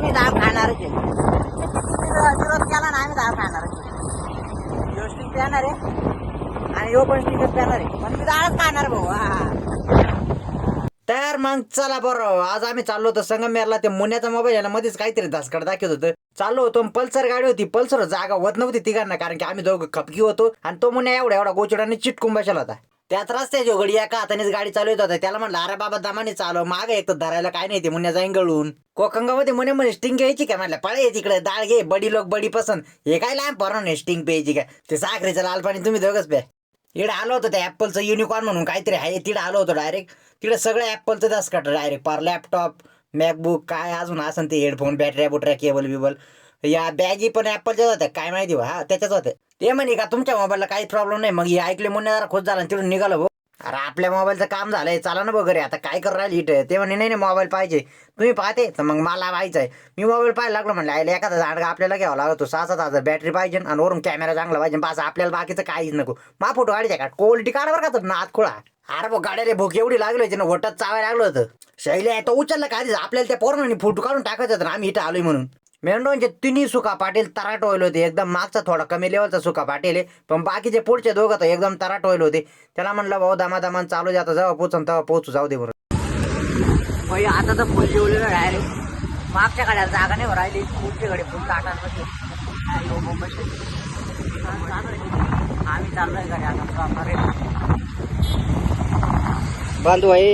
आम्ही दाब खाणारच आहे. विरोध केला ना आम्ही दाब खाणारच आहे. यो स्टिंग पेणार आहे आणि यो पण स्टिंगच पेणार आहे, पण मी दाळच खाणार भाऊ. तर मग चला बरं, आज आम्ही चाललो होतो संगमेरला. ते मुन्याचा मोबाईल याला मध्येच काहीतरी धासकड दाखवत होतं. चाललो होतो, पल्सर गाडी होती. पल्सर जागा होत नव्हती तिघांना, कारण की आम्ही दोघं खपकी होतो आणि तो मुन्या एवढा गोचडाने चिटकून बसला होता. त्यात रस्त्याची घडी एका हातानेच गाडी चालवत होता. त्याला म्हणलं अरे बाबा दमाने चालव, मागे एक तर धरायला काय नाही, ते मुन्या जाईन गळून. कोकंगामध्ये म्हणे स्टिंग घ्यायची का, म्हणलं पळे तिकडे डाळ घे, बडी लोक बडी पसंत. हे काय लहान पोरांना स्टिंग प्यायची का, ते साखरेचं लाल पाणी तुम्ही दोघंच प्या. इकडे आलो होतं त्या ॲपलचं युनिकॉर्न म्हणून काहीतरी आहे, तिकडे आलो होतो डायरेक्ट. तिकडे सगळं ॲपलचं दसकट डायरेक्ट पार लॅपटॉप, मॅकबुक, काय अजून असं ते हेडफोन, बॅटऱ्या बुटऱ्या, केबल बिबल. या बॅगी पण ॲपलच्याच होत्या, काय माहिती हा त्याच्याच होत्या. ते म्हणे का तुमच्या मोबाईलला काही प्रॉब्लेम नाही. मग हे ऐकले म्हणून जरा खुश झाला, तिकडून निघालो भाऊ. अरे आपल्या मोबाईलचं काम झालंय, चला ना बघ रे, आता काय करू राहिली इथं. ते म्हणे नाही मोबाईल पाहिजे, तुम्ही पाहते तर मग मला पाहायचं आहे. मी मोबाईल पाहायला लागलो, म्हणलं आयला एखादा झाडगा आपल्याला घ्यावा लागतो. 6-7 हजार बॅटरी पाहिजे आणि वरून कॅमेरा चांगला पाहिजे, बस आपल्याला बाकीचं काहीच नको. मा फोटो काढायचा का, क्वालिटी काढ बरं का, तर नात खोळा. अरे भाऊ गाड्याला भूक एवढी लागली होती ना, वटत चावायला लागलं होतं. शैली आहे तो उचलला का, आपल्याला त्या पोरांनी फोटो काढून टाकायचं होतं, आम्ही इथं आलोय म्हणून. मेंढोंचे तिन्ही सुका पाटील तराट व्हायला होते एकदम. मागचा थोडा कमी लेवलचा सुका पाटील आहे, पण बाकीचे पुढचे दोघं तर एकदम तराट व्हायला होते. त्याला म्हणलं भाऊ दमादमान चालू जातं, जेव्हा पोचन तेव्हा पोचू, जाऊ दे बरोबर. आता तर फुल जेवलेलं डायरेक्ट. मागच्या गाड्याला जागा नाही राहिली, पुढच्या गाडी फुल टाकायला आम्ही चाललोय गाडी आता बांधू आहे.